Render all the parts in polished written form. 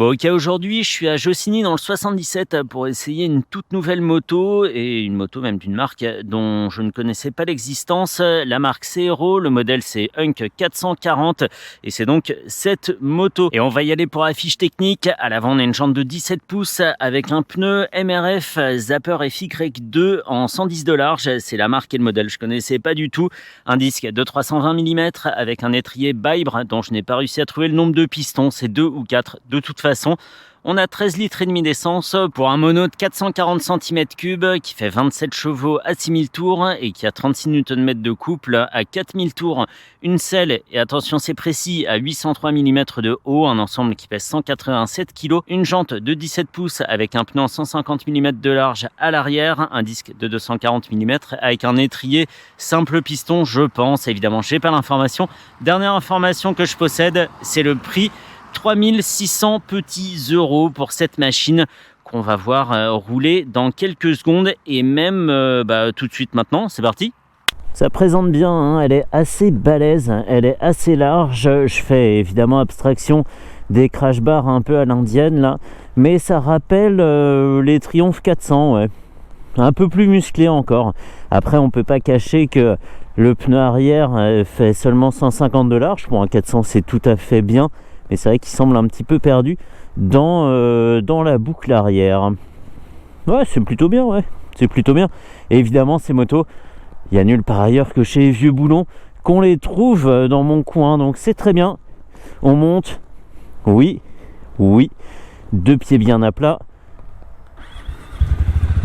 Bon, ok, aujourd'hui, je suis à Jossigny dans le 77 pour essayer une toute nouvelle moto et une moto même d'une marque dont je ne connaissais pas l'existence. La marque c'est Hero, le modèle c'est Hunk 440 et c'est donc cette moto. Et on va y aller pour la fiche technique. À l'avant, on a une jante de 17 pouces avec un pneu MRF Zapper FY2 en 110 de large. C'est la marque et le modèle, je connaissais pas du tout. Un disque de 320 mm avec un étrier Bybre dont je n'ai pas réussi à trouver le nombre de pistons, c'est 2 ou 4 de toute façon. On a 13 litres et demi d'essence pour un mono de 440 cm3 qui fait 27 chevaux à 6000 tours et qui a 36 Nm de couple à 4000 tours. Une selle, et attention c'est précis, à 803 mm de haut, un ensemble qui pèse 187 kg. Une jante de 17 pouces avec un pneu en 150 mm de large à l'arrière, un disque de 240 mm avec un étrier simple piston, je pense. Évidemment, j'ai pas l'information. Dernière information que je possède, c'est le prix. 3600 petits euros pour cette machine qu'on va voir rouler dans quelques secondes et même tout de suite maintenant. C'est parti. Ça présente bien, hein, elle est assez balèze, elle est assez large. Je fais évidemment abstraction des crash bars un peu à l'indienne là, mais ça rappelle les Triumph 400, ouais. Un peu plus musclé encore. Après, on peut pas cacher que le pneu arrière fait seulement 150 de large. Pour un 400, c'est tout à fait bien. Et c'est vrai qu'il semble un petit peu perdu dans la boucle arrière. Ouais, c'est plutôt bien, ouais. C'est plutôt bien. Et évidemment, ces motos, il y a nulle part ailleurs que chez les Vieux Boulons qu'on les trouve dans mon coin. Donc c'est très bien. On monte. Oui. Deux pieds bien à plat.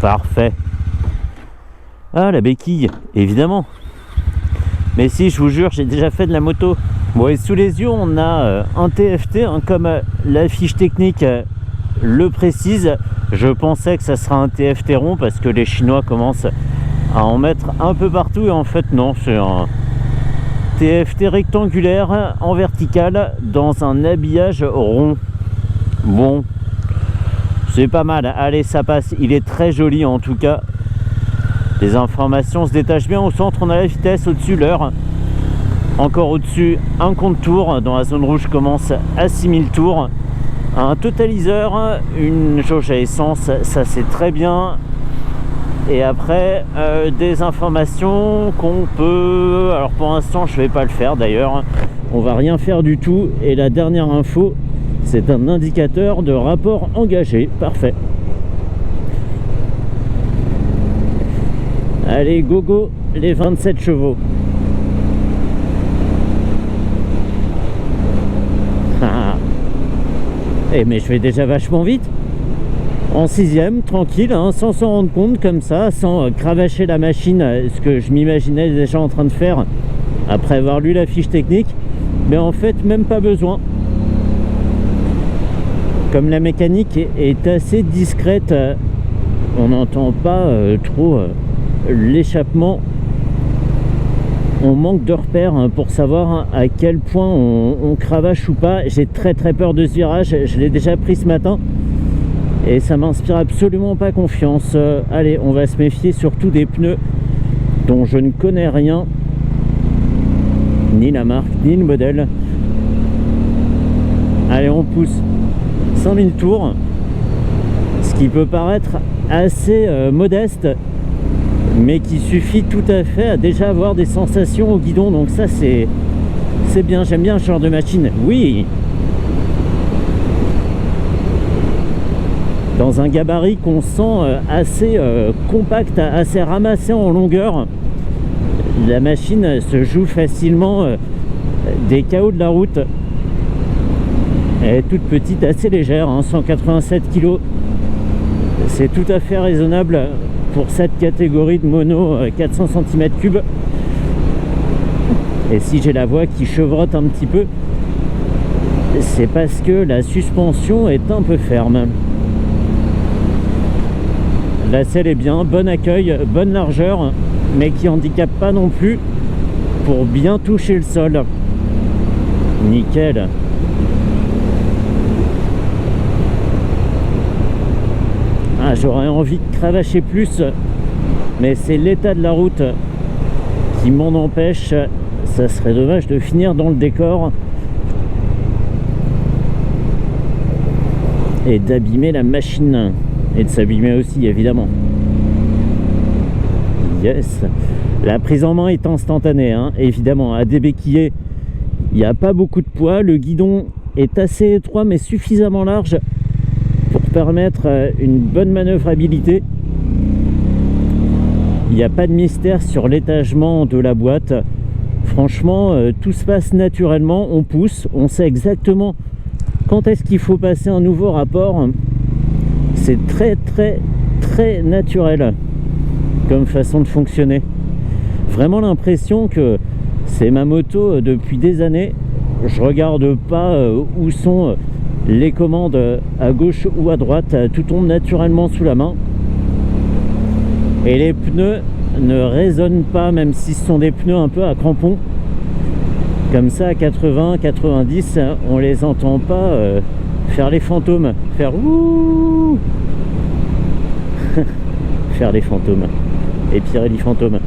Parfait. Ah, la béquille, évidemment. Mais si, je vous jure, j'ai déjà fait de la moto. Bon, et sous les yeux, on a un TFT, hein, comme la fiche technique le précise. Je pensais que ça sera un TFT rond parce que les Chinois commencent à en mettre un peu partout. Et en fait, non, c'est un TFT rectangulaire en vertical dans un habillage rond. Bon, c'est pas mal. Allez, ça passe. Il est très joli en tout cas. Les informations se détachent bien. Au centre, on a la vitesse, au-dessus l'heure. Encore au-dessus, un compte tour. Dans la zone rouge, commence à 6000 tours. Un totaliseur, une jauge à essence, ça c'est très bien. Et après, des informations qu'on peut... Alors pour l'instant, je vais pas le faire d'ailleurs. On va rien faire du tout. Et la dernière info, c'est un indicateur de rapport engagé. Parfait. Allez, go, les 27 chevaux. Mais je vais déjà vachement vite. En 6ème, tranquille, hein, sans s'en rendre compte comme ça, sans cravacher la machine, ce que je m'imaginais déjà en train de faire après avoir lu la fiche technique. Mais en fait, même pas besoin. Comme la mécanique est assez discrète, on n'entend pas trop l'échappement. On manque de repères pour savoir à quel point on cravache ou pas. J'ai très peur de ce virage, je l'ai déjà pris ce matin et ça m'inspire absolument pas confiance. Allez, on va se méfier surtout des pneus dont je ne connais rien, ni la marque ni le modèle. Allez, on pousse 5000 tours, ce qui peut paraître assez modeste, mais qui suffit tout à fait à déjà avoir des sensations au guidon. Donc ça c'est bien, j'aime bien ce genre de machine. Oui, dans un gabarit qu'on sent assez compact, assez ramassé en longueur, la machine se joue facilement des KO de la route. Elle est toute petite, assez légère, hein, 187 kg, c'est tout à fait raisonnable pour cette catégorie de mono 400 cm3. Et si j'ai la voix qui chevrotte un petit peu, c'est parce que la suspension est un peu ferme. La selle est bien, bon accueil, bonne largeur, mais qui handicape pas non plus pour bien toucher le sol. Nickel. Ah, j'aurais envie de cravacher plus, mais c'est l'état de la route qui m'en empêche. Ça serait dommage de finir dans le décor. et d'abîmer la machine. Et de s'abîmer aussi, évidemment. Yes. La prise en main est instantanée, hein. Évidemment, à débéquiller, il n'y a pas beaucoup de poids. Le guidon est assez étroit, mais suffisamment large pour permettre une bonne manœuvrabilité. Il n'y a pas de mystère sur l'étagement de la boîte. Franchement, tout se passe naturellement. On pousse, on sait exactement quand est-ce qu'il faut passer un nouveau rapport. C'est très naturel comme façon de fonctionner. Vraiment l'impression que c'est ma moto depuis des années. Je regarde pas où sont les commandes à gauche ou à droite. Tout tombe naturellement sous la main. Et les pneus ne résonnent pas, même si ce sont des pneus un peu à crampons. Comme ça, à 80, 90, on les entend pas faire les fantômes. Faire ouh faire les fantômes. Et Pirelli fantômes.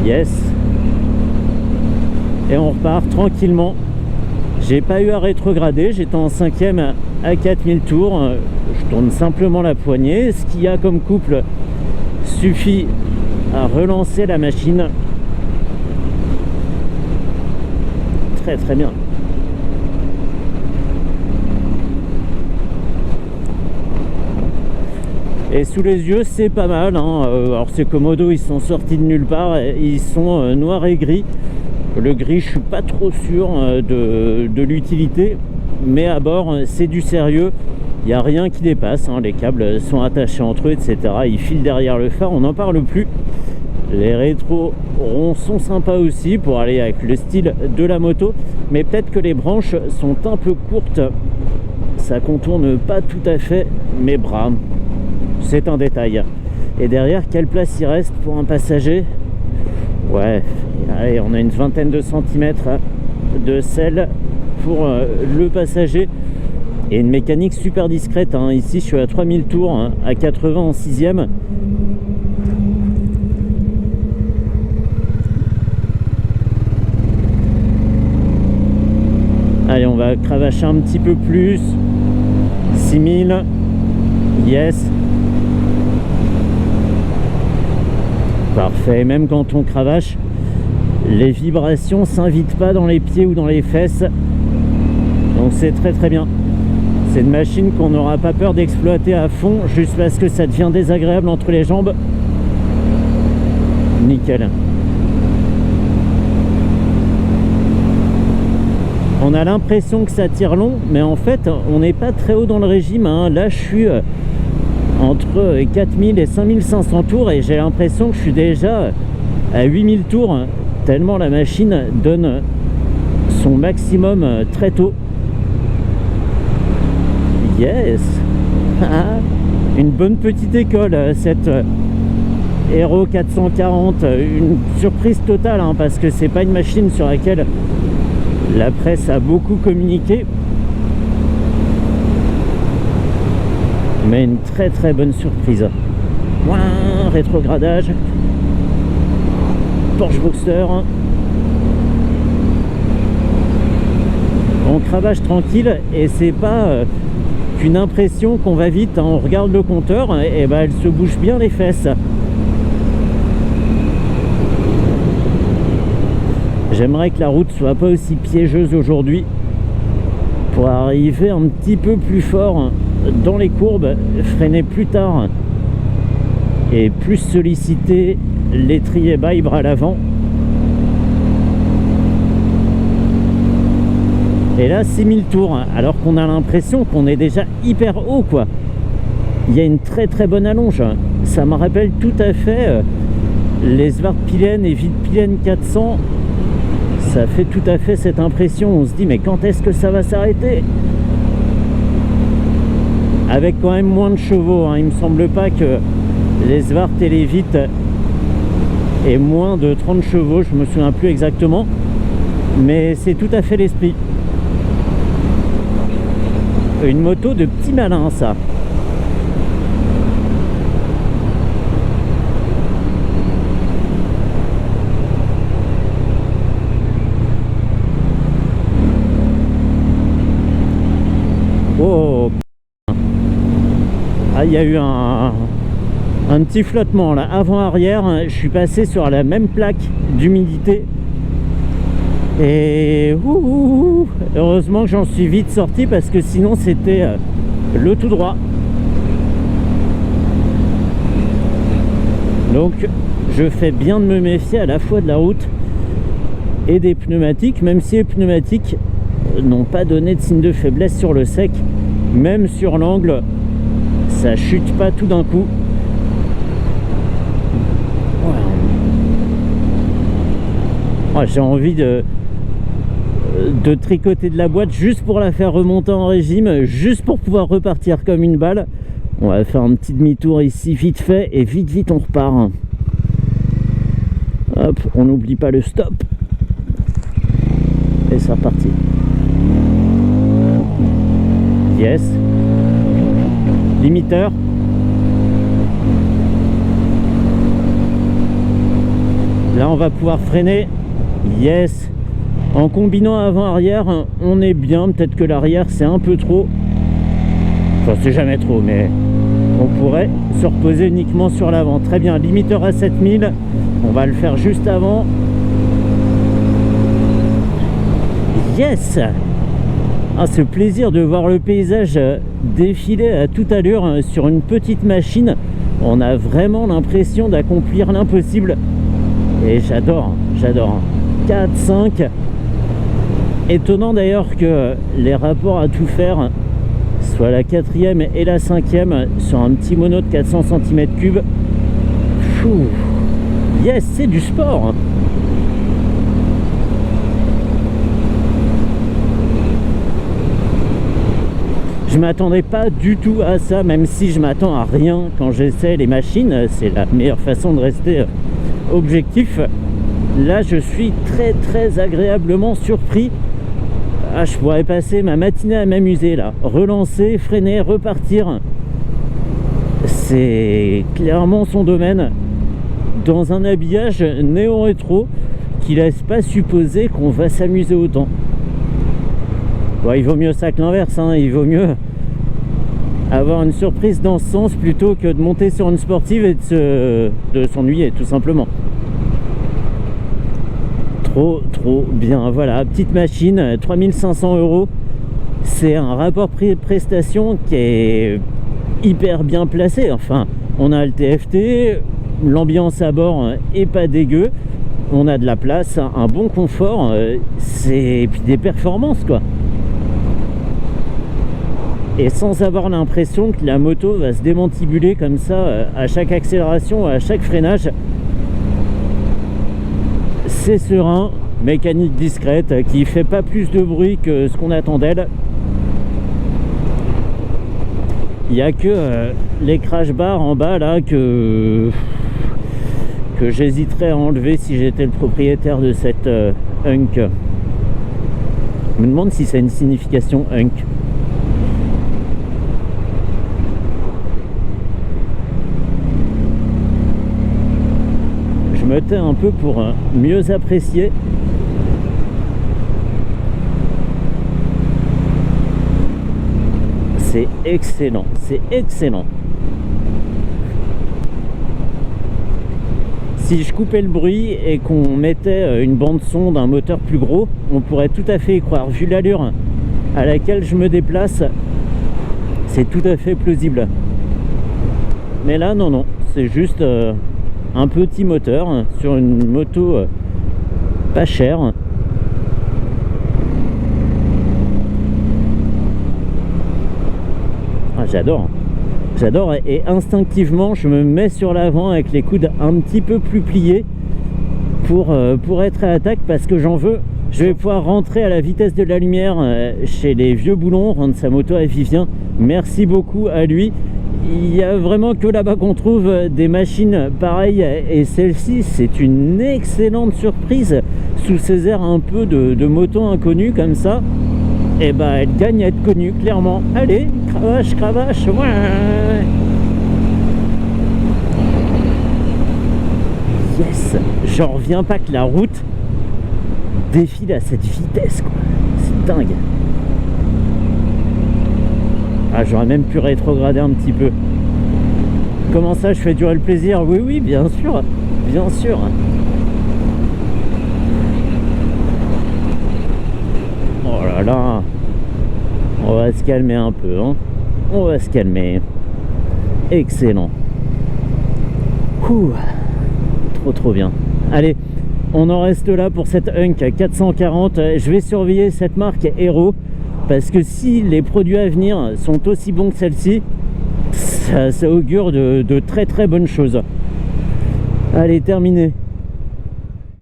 Yes. Et on repart tranquillement. J'ai pas eu à rétrograder, j'étais en 5e à 4000 tours. Je tourne simplement la poignée. Ce qu'il y a comme couple suffit à relancer la machine. Très bien. Et sous les yeux, c'est pas mal, hein. Alors ces Komodo, ils sont sortis de nulle part. Ils sont noirs et gris. Le gris, je suis pas trop sûr de l'utilité. Mais à bord, c'est du sérieux. Il n'y a rien qui dépasse, hein. Les câbles sont attachés entre eux, etc. Ils filent derrière le phare, on n'en parle plus. Les rétros ronds sont sympas aussi pour aller avec le style de la moto. Mais peut-être que les branches sont un peu courtes. Ça contourne pas tout à fait mes bras. C'est un détail. Et derrière, quelle place il reste pour un passager? Ouais, allez, on a une vingtaine de centimètres de selle pour le passager. Et une mécanique super discrète, hein. Ici, je suis à 3000 tours, hein, à 80 en 6e. Allez, on va cravacher un petit peu plus. 6000. Yes. Parfait. Même quand on cravache, les vibrations s'invitent pas dans les pieds ou dans les fesses. Donc c'est très bien. C'est une machine qu'on n'aura pas peur d'exploiter à fond, juste parce que ça devient désagréable entre les jambes. Nickel. On a l'impression que ça tire long, mais en fait, on n'est pas très haut dans le régime, hein. Là, je suis entre 4000 et 5500 tours et j'ai l'impression que je suis déjà à 8000 tours, tellement la machine donne son maximum très tôt. Yes. Une bonne petite école, cette Hero 440. Une surprise totale, hein, parce que c'est pas une machine sur laquelle la presse a beaucoup communiqué, mais une très bonne surprise. Ouin, rétrogradage, Porsche Boxster. On cravache tranquille et c'est pas qu'une impression qu'on va vite, hein. On regarde le compteur et ben elle se bouge bien les fesses. J'aimerais que la route soit pas aussi piégeuse aujourd'hui pour arriver un petit peu plus fort dans les courbes, freiner plus tard et plus solliciter l'étrier bas bras à l'avant. Et là 6000 tours, alors qu'on a l'impression qu'on est déjà hyper haut, quoi. Il y a une très bonne allonge. Ça me rappelle tout à fait les Svartpilen et Vidpilen 400. Ça fait tout à fait cette impression. On se dit mais quand est-ce que ça va s'arrêter? Avec quand même moins de chevaux, hein. Il me semble pas que les Svart et les Vit aient moins de 30 chevaux. Je me souviens plus exactement, mais c'est tout à fait l'esprit. Une moto de petit malin, ça. y a eu un petit flottement là, avant-arrière. Je suis passé sur la même plaque d'humidité. Et heureusement que j'en suis vite sorti parce que sinon c'était le tout droit. Donc je fais bien de me méfier à la fois de la route et des pneumatiques, même si les pneumatiques n'ont pas donné de signe de faiblesse sur le sec. Même sur l'angle, ça chute pas tout d'un coup. Ouais, j'ai envie de tricoter de la boîte juste pour la faire remonter en régime, juste pour pouvoir repartir comme une balle. On va faire un petit demi-tour ici vite fait et vite on repart. Hop, on n'oublie pas le stop. Et c'est reparti. Yes. Limiteur. Là on va pouvoir freiner. Yes. En combinant avant-arrière, on est bien. Peut-être que l'arrière c'est un peu trop. Enfin c'est jamais trop, mais on pourrait se reposer uniquement sur l'avant. Très bien, limiteur à 7000. On va le faire juste avant. Yes. Ah, ce plaisir de voir le paysage défiler à toute allure sur une petite machine. On a vraiment l'impression d'accomplir l'impossible. Et j'adore. 4, 5. Étonnant d'ailleurs que les rapports à tout faire, soit la 4e et la 5e, sur un petit mono de 400 cm3. Yes, c'est du sport. Je m'attendais pas du tout à ça, même si je m'attends à rien quand j'essaie les machines. C'est la meilleure façon de rester objectif. Là, je suis très agréablement surpris. Ah, je pourrais passer ma matinée à m'amuser là. Relancer, freiner, repartir. C'est clairement son domaine. Dans un habillage néo-rétro qui laisse pas supposer qu'on va s'amuser autant. Bon, il vaut mieux ça que l'inverse, hein. Il vaut mieux avoir une surprise dans ce sens plutôt que de monter sur une sportive et de s'ennuyer tout simplement. Trop bien. Voilà, petite machine, 3500 €. C'est un rapport prix-prestation qui est hyper bien placé. Enfin, on a le TFT, l'ambiance à bord est pas dégueu, on a de la place, un bon confort, et puis des performances quoi. Et sans avoir l'impression que la moto va se démantibuler comme ça à chaque accélération, à chaque freinage. C'est serein, mécanique discrète qui fait pas plus de bruit que ce qu'on attend d'elle. Il n'y a que les crash bars en bas là que j'hésiterais à enlever si j'étais le propriétaire de cette Hunk. Je me demande si c'est une signification Hunk. Je me tais un peu pour mieux apprécier. C'est excellent, c'est excellent. Si je coupais le bruit et qu'on mettait une bande son d'un moteur plus gros, on pourrait tout à fait y croire. Vu l'allure à laquelle je me déplace, c'est tout à fait plausible. Mais là, non, c'est juste un petit moteur sur une moto pas chère. Ah, j'adore et instinctivement je me mets sur l'avant avec les coudes un petit peu plus pliés pour être à l'attaque parce que j'en veux. Je vais pouvoir rentrer à la vitesse de la lumière chez les vieux boulons, rendre sa moto à Vivien. Merci beaucoup à lui. Il y a vraiment que là-bas qu'on trouve des machines pareilles et celle-ci c'est une excellente surprise sous ces airs un peu de moto inconnue comme ça. Et bah elle gagne à être connue clairement. Allez, cravache, ouais. Yes, j'en reviens pas que la route défile à cette vitesse quoi. C'est dingue. Ah, j'aurais même pu rétrograder un petit peu. Comment ça, je fais durer le plaisir? Oui, oui, bien sûr. Bien sûr. Oh là là. On va se calmer un peu, hein. On va se calmer. Excellent. Ouh. Trop bien. Allez, on en reste là pour cette Hunk 440. Je vais surveiller cette marque Hero, parce que si les produits à venir sont aussi bons que celle-ci, ça augure de très bonnes choses. Allez, terminé.